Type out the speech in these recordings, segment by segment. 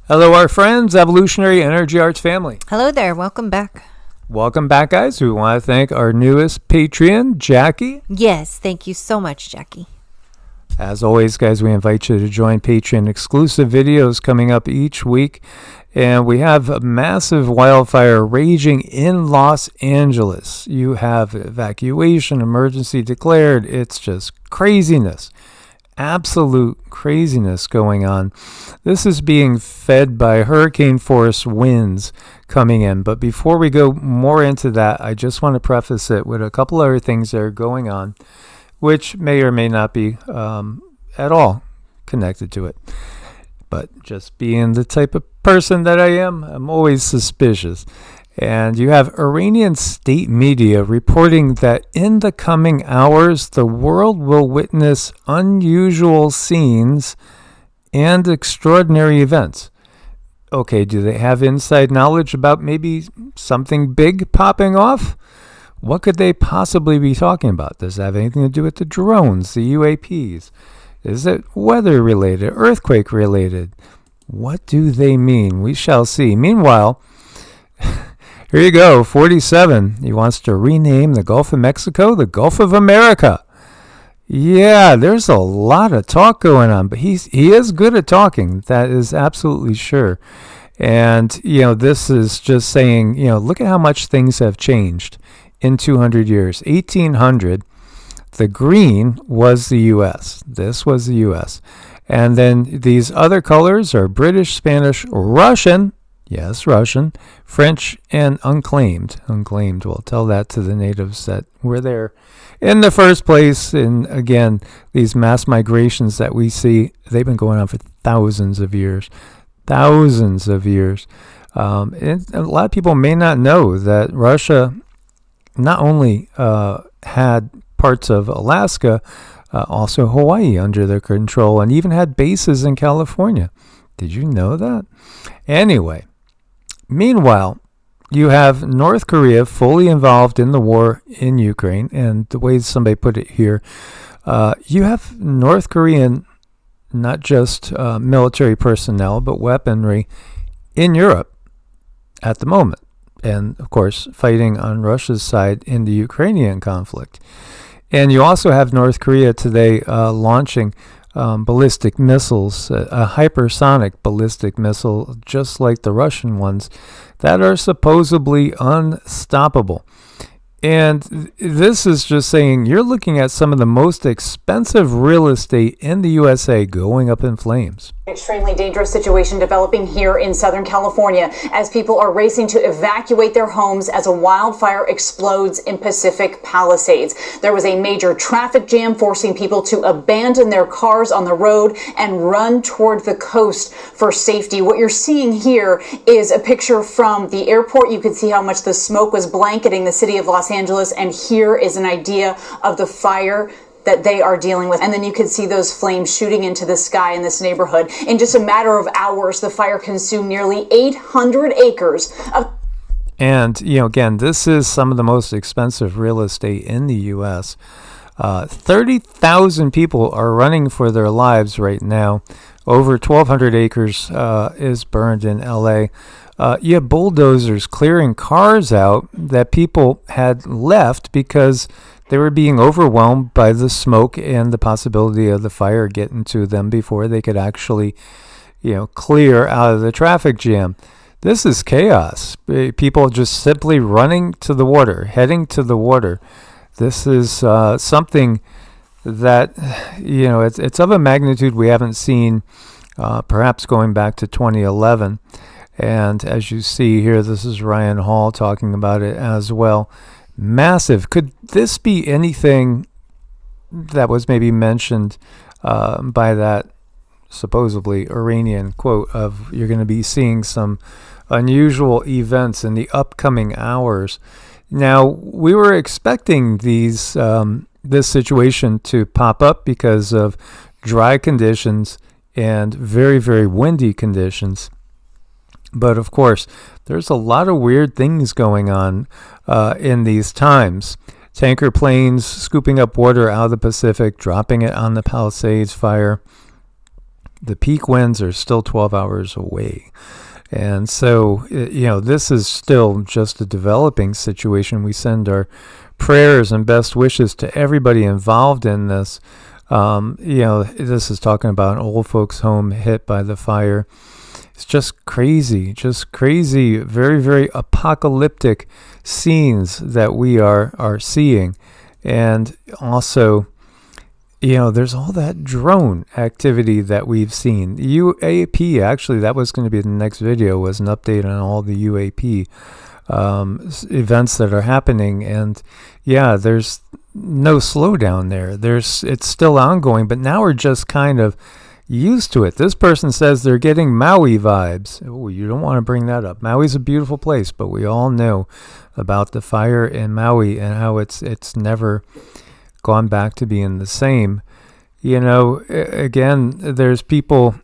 Hello, our friends, Evolutionary Energy Arts family. Hello there. Welcome back. Welcome back, guys. We want to thank our newest Patreon, Jackie. Yes, thank you so much, Jackie. As always, guys, we invite you to join Patreon. Exclusive videos coming up each week. And we have a massive wildfire raging in Los Angeles. You have evacuation, emergency declared. It's just craziness. Absolute craziness going on. This is being fed by hurricane force winds coming in. But before we go more into that, I just want to preface it with a couple other things that are going on, which may or may not be at all connected to it. But just being the type of person that I am, I'm always suspicious. And you have Iranian state media reporting that in the coming hours, the world will witness unusual scenes and extraordinary events. Okay, do they have inside knowledge about maybe something big popping off? What could they possibly be talking about? Does it have anything to do with the drones, the UAPs? Is it weather related, earthquake related? What do they mean? We shall see. Meanwhile, here you go, 47. He wants to rename the Gulf of Mexico the Gulf of America. Yeah, there's a lot of talk going on, but he is good at talking. That is absolutely sure. And, this is just saying, look at how much things have changed in 200 years. 1800, the green was the U.S. This was the U.S. And then these other colors are British, Spanish, Russian. Yes, Russian, French, and unclaimed. Unclaimed. We'll tell that to the natives that were there in the first place. And again, these mass migrations that we see, they've been going on for thousands of years. Thousands of years. And a lot of people may not know that Russia not only had parts of Alaska, also Hawaii under their control, and even had bases in California. Did you know that? Anyway. Meanwhile, you have North Korea fully involved in the war in Ukraine, and the way somebody put it here, you have North Korean, not just military personnel, but weaponry in Europe at the moment, and of course fighting on Russia's side in the Ukrainian conflict. And you also have North Korea today launching ballistic missiles, a hypersonic ballistic missile, just like the Russian ones, that are supposedly unstoppable. And this is just saying you're looking at some of the most expensive real estate in the USA going up in flames. Extremely dangerous situation developing here in Southern California as people are racing to evacuate their homes as a wildfire explodes in Pacific Palisades. There was a major traffic jam forcing people to abandon their cars on the road and run toward the coast for safety. What you're seeing here is a picture from the airport. You can see how much the smoke was blanketing the city of Los Angeles, and here is an idea of the fire that they are dealing with. And then you can see those flames shooting into the sky in this neighborhood. In just a matter of hours, the fire consumed nearly 800 acres of... And, again, this is some of the most expensive real estate in the U.S. 30,000 people are running for their lives right now. Over 1,200 acres is burned in L.A. You have bulldozers clearing cars out that people had left because they were being overwhelmed by the smoke and the possibility of the fire getting to them before they could actually, clear out of the traffic jam. This is chaos. People just simply running to the water, heading to the water. This is something that, it's of a magnitude we haven't seen, perhaps going back to 2011. And as you see here, this is Ryan Hall talking about it as well. Massive. Could this be anything that was maybe mentioned by that supposedly Iranian quote of you're going to be seeing some unusual events in the upcoming hours? Now, we were expecting this situation to pop up because of dry conditions and very, very windy conditions. But of course, there's a lot of weird things going on in these times. Tanker planes scooping up water out of the Pacific, dropping it on the Palisades fire. the peak winds are still 12 hours away. And so, this is still just a developing situation. We send our prayers and best wishes to everybody involved in this. This is talking about an old folks' home hit by the fire. It's just crazy, very, very apocalyptic scenes that we are seeing. And also, there's all that drone activity that we've seen. UAP, actually, that was going to be the next video, was an update on all the UAP events that are happening. And yeah, there's no slowdown there. It's still ongoing, but now we're just kind of used to it. This person says they're getting Maui vibes. Oh, you don't want to bring that up. Maui's a beautiful place, but we all know about the fire in Maui and how it's never gone back to being the same. Again, there's people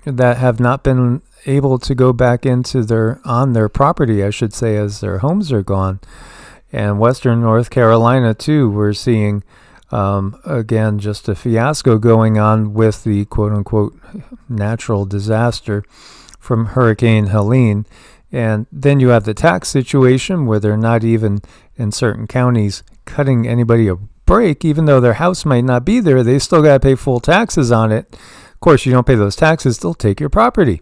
that have not been able to go back on their property, I should say, as their homes are gone. And Western North Carolina too, we're seeing again just a fiasco going on with the quote-unquote natural disaster from Hurricane Helene. And then you have the tax situation where they're not even in certain counties cutting anybody a break. Even though their house might not be there, they still got to pay full taxes on it. Of course, you don't pay those taxes, they'll take your property.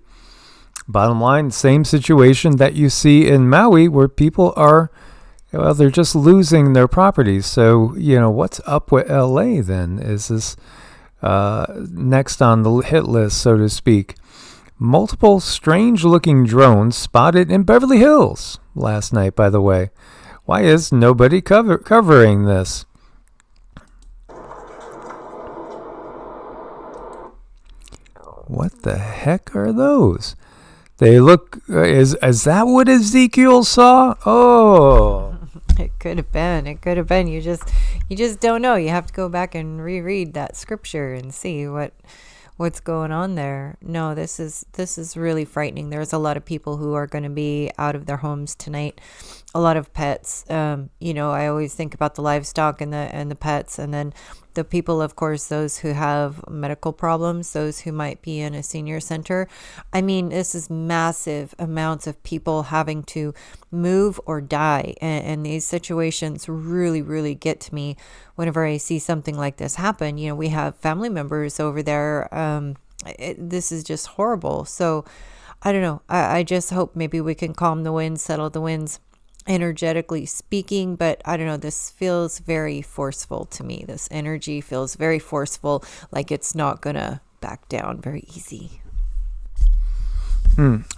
Bottom line, same situation that you see in Maui where people are, they're just losing their properties. So, what's up with LA then? Is this next on the hit list, so to speak? Multiple strange-looking drones spotted in Beverly Hills last night, by the way. Why is nobody covering this? What the heck are those? They look, is that what Ezekiel saw? Oh. It could have been. You just don't know. You have to go back and reread that scripture and see what's going on there. No, this is really frightening. There's a lot of people who are going to be out of their homes tonight. A lot of pets. I always think about the livestock and the pets, and then the people, of course, those who have medical problems, those who might be in a senior center. I mean, this is massive amounts of people having to move or die. And these situations really, really get to me whenever I see something like this happen. We have family members over there. This is just horrible. So I don't know. I just hope maybe we can calm the winds, settle the winds, energetically speaking, but I don't know, this feels very forceful to me. This energy feels very forceful, like it's not gonna back down very easy.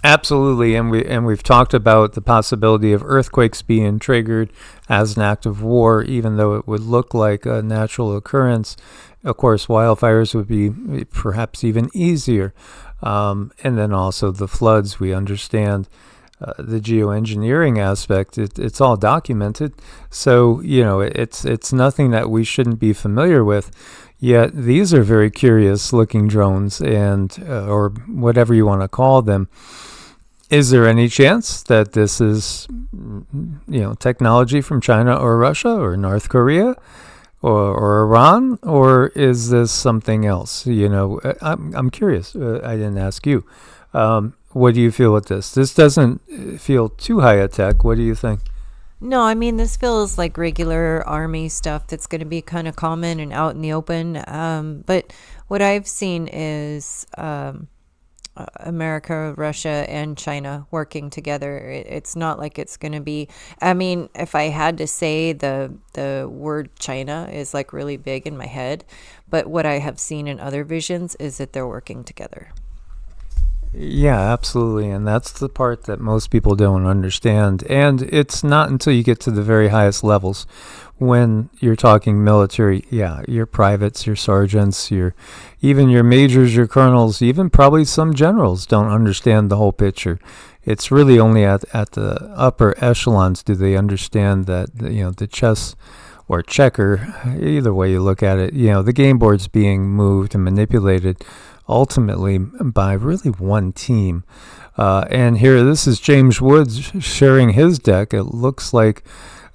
Absolutely, and we've talked about the possibility of earthquakes being triggered as an act of war, even though it would look like a natural occurrence. Of course, wildfires would be perhaps even easier, and then also the floods. We understand the geoengineering aspect. It's all documented, so it's nothing that we shouldn't be familiar with. Yet these are very curious looking drones, and or whatever you want to call them. Is there any chance that this is technology from China or Russia or North Korea or Iran, or is this something else? I'm curious. I didn't ask you. What do you feel with this? This doesn't feel too high a tech. What do you think? No, I mean, this feels like regular army stuff that's going to be kind of common and out in the open. But what I've seen is America, Russia, and China working together. It's not like it's going to be, I mean, if I had to say, the word China is like really big in my head. But what I have seen in other visions is that they're working together. Yeah, absolutely. And that's the part that most people don't understand. And it's not until you get to the very highest levels when you're talking military, your privates, your sergeants, even your majors, your colonels, even probably some generals don't understand the whole picture. It's really only at the upper echelons do they understand that, the chess or checker, either way you look at it, the game board's being moved and manipulated ultimately by really one team. And here, this is James Woods sharing his deck. It looks like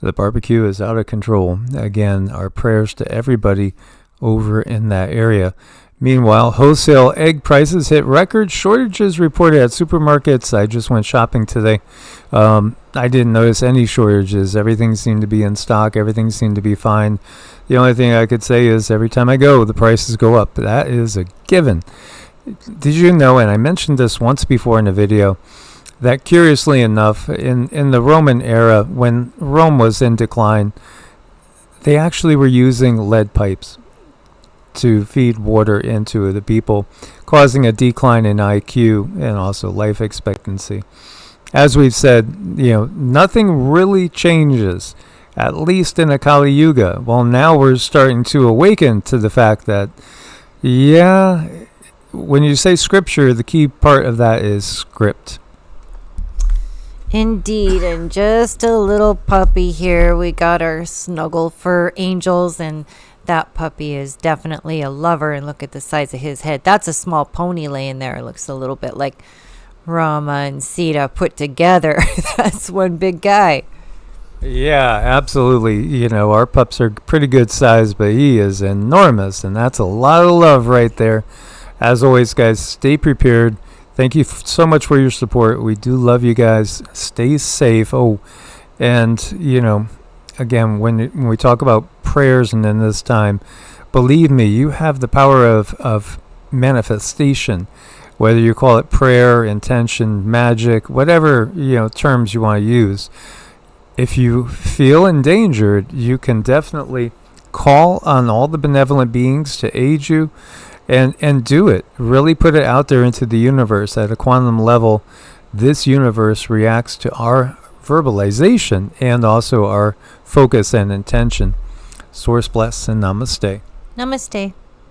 the barbecue is out of control. Again, our prayers to everybody over in that area. Meanwhile, wholesale egg prices hit record shortages reported at supermarkets. I just went shopping today. I didn't notice any shortages. Everything seemed to be in stock. Everything seemed to be fine. The only thing I could say is every time I go, the prices go up. That is a given. Did you know, and I mentioned this once before in a video, that curiously enough, in the Roman era, when Rome was in decline, they actually were using lead pipes to feed water into the people, causing a decline in IQ and also life expectancy. As we've said, nothing really changes, at least in a Kali Yuga. Well, now we're starting to awaken to the fact that, when you say scripture, the key part of that is script. Indeed, and just a little puppy here. We got our snuggle fur angels, and that puppy is definitely a lover. And look at the size of his head. That's a small pony laying there. It looks a little bit like Rama and Sita put together. That's one big guy. Yeah, absolutely. Our pups are pretty good size, but he is enormous, and that's a lot of love right there. As always, guys, stay prepared. Thank you so much for your support. We do love you guys. Stay safe. Oh, and, again, when we talk about prayers and in this time, believe me, you have the power of manifestation, whether you call it prayer, intention, magic, whatever, terms you want to use. If you feel endangered, you can definitely call on all the benevolent beings to aid you. And do it. Really put it out there into the universe at a quantum level. This universe reacts to our verbalization and also our focus and intention. Source bless and namaste. Namaste.